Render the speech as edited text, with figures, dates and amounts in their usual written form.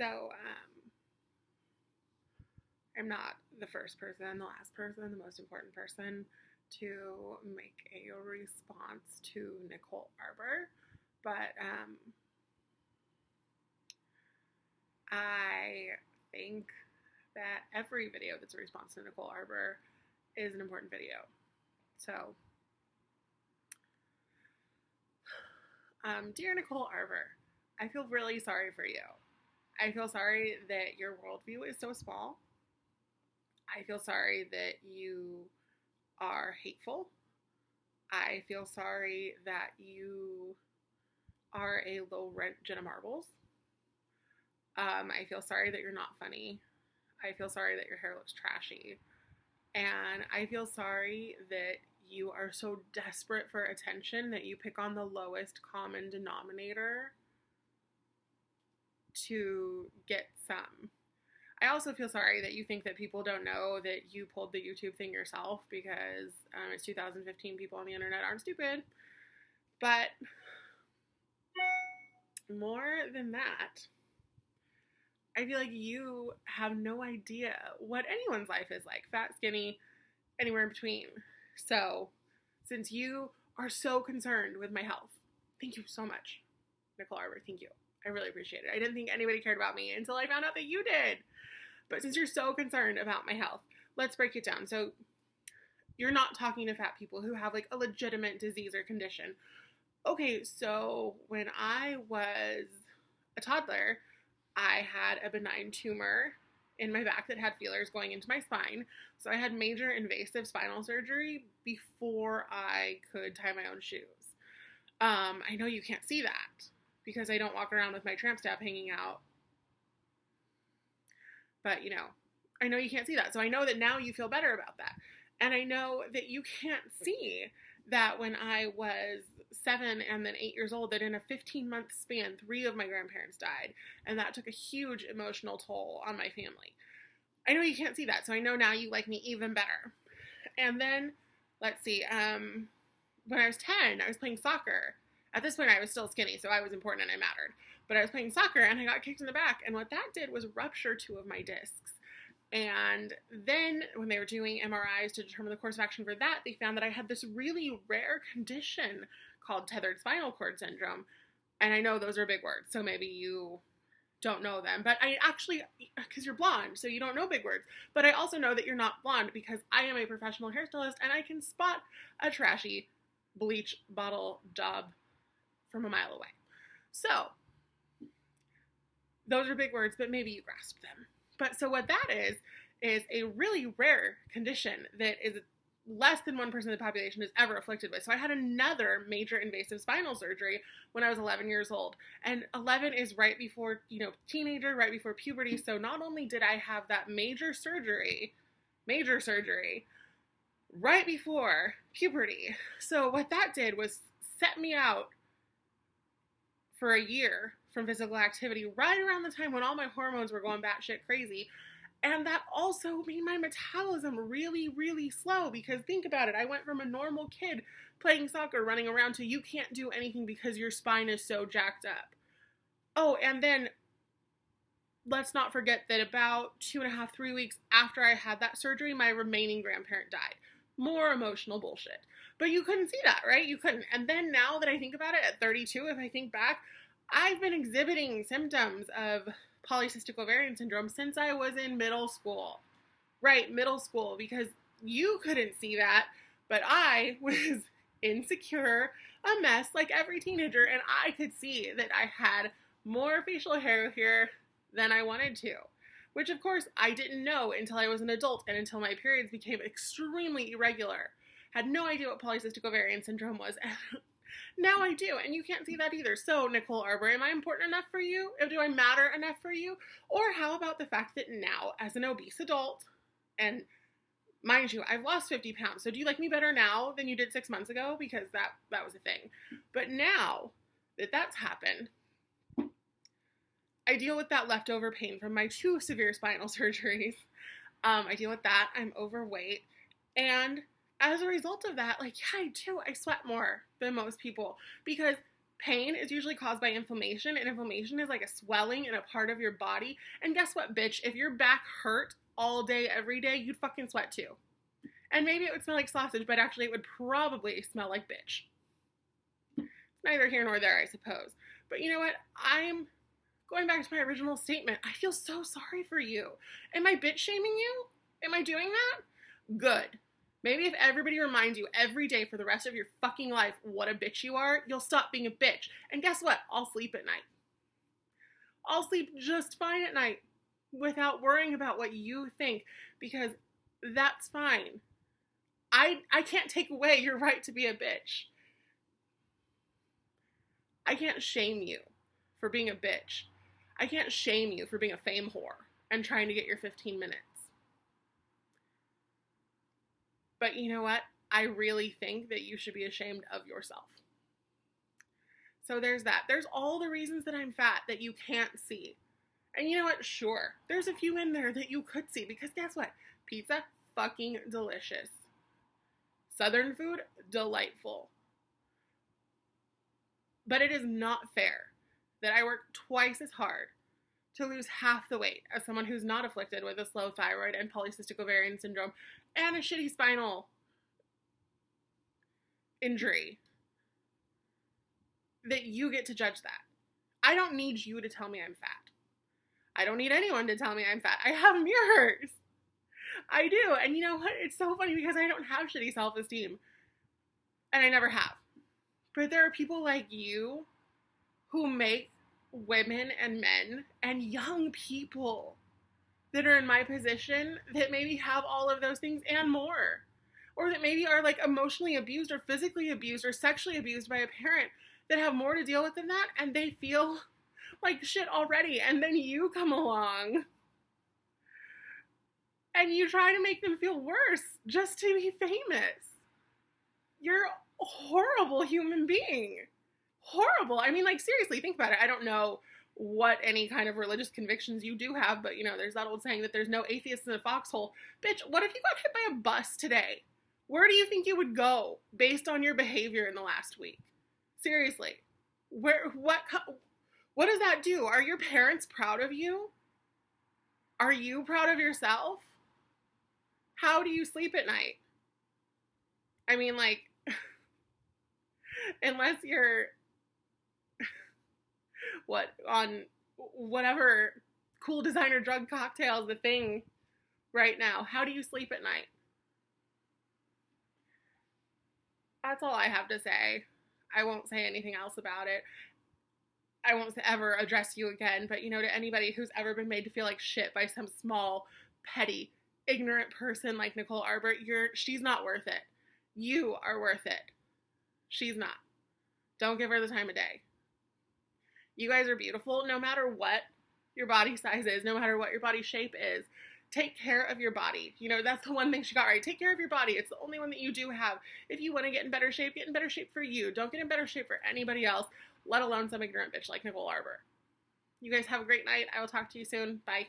So, I'm not the first person, the last person, the most important person to make a response to Nicole Arbour, but I think that every video that's a response to Nicole Arbour is an important video. So, dear Nicole Arbour, I feel really sorry for you. I feel sorry that your worldview is so small. I feel sorry that you are hateful. I feel sorry that you are a low-rent Jenna Marbles. I feel sorry that you're not funny. I feel sorry that your hair looks trashy. And I feel sorry that you are so desperate for attention that you pick on the lowest common denominator to get some. I also feel sorry that you think that people don't know that you pulled the YouTube thing yourself because it's 2015, people on the internet aren't stupid. But more than that, I feel like you have no idea what anyone's life is like. Fat, skinny, anywhere in between. So, since you are so concerned with my health, thank you so much, Nicole Arbour. Thank you. I really appreciate it. I didn't think anybody cared about me until I found out that you did. But since you're so concerned about my health, let's break it down. So, you're not talking to fat people who have like a legitimate disease or condition. Okay, so when I was a toddler, I had a benign tumor in my back that had feelers going into my spine. So I had major invasive spinal surgery before I could tie my own shoes. I know you can't see that because I don't walk around with my tramp stamp hanging out. But, you know, I know you can't see that. So I know that now you feel better about that. And I know that you can't see that when I was 7 and then 8 years old, that in a 15-month span, 3 of my grandparents died. And that took a huge emotional toll on my family. I know you can't see that. So I know now you like me even better. And then, let's see, when I was 10, I was playing soccer. At this point, I was still skinny, so I was important and I mattered. But I was playing soccer and I got kicked in the back. And what that did was rupture 2 of my discs. And then when they were doing MRIs to determine the course of action for that, they found that I had this really rare condition called tethered spinal cord syndrome. And I know those are big words, so maybe you don't know them. But I actually, because you're blonde, so you don't know big words. But I also know that you're not blonde because I am a professional hairstylist and I can spot a trashy bleach bottle job from a mile away. So, those are big words, but maybe you grasped them. But so what that is a really rare condition that is less than 1% of the population is ever afflicted with. So I had another major invasive spinal surgery when I was 11 years old. And 11 is right before, teenager, right before puberty. So not only did I have that major surgery right before puberty. So what that did was set me out for a year from physical activity right around the time when all my hormones were going batshit crazy. And that also made my metabolism really, really slow because think about it. I went from a normal kid playing soccer, running around to you can't do anything because your spine is so jacked up. Oh, and then let's not forget that about 2.5, 3 weeks after I had that surgery, my remaining grandparent died. More emotional bullshit. But you couldn't see that, right? You couldn't. And then now that I think about it at 32, if I think back, I've been exhibiting symptoms of polycystic ovarian syndrome since I was in middle school. Right, middle school, because you couldn't see that, but I was insecure, a mess like every teenager, and I could see that I had more facial hair here than I wanted to. Which, of course, I didn't know until I was an adult and until my periods became extremely irregular. Had no idea what polycystic ovarian syndrome was. Now I do, and you can't see that either. So, Nicole Arbour, am I important enough for you? Do I matter enough for you? Or how about the fact that now, as an obese adult, and mind you, I've lost 50 pounds, so do you like me better now than you did 6 months ago? Because that was a thing. But now that that's happened, I deal with that leftover pain from my 2 severe spinal surgeries. I deal with that. I'm overweight. And as a result of that, I sweat more than most people because Pain is usually caused by inflammation, and inflammation is like a swelling in a part of your body. And guess what, bitch? If your back hurt all day, every day, you'd fucking sweat too. And maybe it would smell like sausage, but actually it would probably smell like bitch. It's neither here nor there, I suppose. But you know what? I'm going back to my original statement. I feel so sorry for you. Am I bitch shaming you? Am I doing that? Good. Maybe if everybody reminds you every day for the rest of your fucking life what a bitch you are, you'll stop being a bitch. And guess what? I'll sleep at night. I'll sleep just fine at night without worrying about what you think, because that's fine. I can't take away your right to be a bitch. I can't shame you for being a bitch. I can't shame you for being a fame whore and trying to get your 15 minutes. But you know what? I really think that you should be ashamed of yourself. So there's that. There's all the reasons that I'm fat that you can't see. And you know what? Sure, there's a few in there that you could see, because guess what? Pizza, fucking delicious. Southern food, delightful. But it is not fair that I work twice as hard to lose half the weight as someone who's not afflicted with a slow thyroid and polycystic ovarian syndrome and a shitty spinal injury, that you get to judge that. I don't need you to tell me I'm fat. I don't need anyone to tell me I'm fat. I have mirrors. I do. And you know what? It's so funny because I don't have shitty self-esteem. And I never have. But there are people like you who make women and men and young people that are in my position that maybe have all of those things and more. Or that maybe are like emotionally abused or physically abused or sexually abused by a parent, that have more to deal with than that, and they feel like shit already. And then you come along and you try to make them feel worse just to be famous. You're a horrible human being. Horrible. I mean, like, seriously, think about it. I don't know what any kind of religious convictions you do have, but, you know, there's that old saying that there's no atheists in a foxhole. Bitch, what if you got hit by a bus today? Where do you think you would go based on your behavior in the last week? Seriously. What does that do? Are your parents proud of you? Are you proud of yourself? How do you sleep at night? I mean, like, unless you're on whatever cool designer drug cocktail is the thing right now, how do you sleep at night? That's all I have to say. I won't say anything else about it. I won't ever address you again, but, you know, to anybody who's ever been made to feel like shit by some small, petty, ignorant person like Nicole Arbour, she's not worth it. You are worth it. She's not. Don't give her the time of day. You guys are beautiful no matter what your body size is, no matter what your body shape is. Take care of your body. You know, that's the one thing she got right. Take care of your body. It's the only one that you do have. If you want to get in better shape for you. Don't get in better shape for anybody else, let alone some ignorant bitch like Nicole Arbour. You guys have a great night. I will talk to you soon. Bye.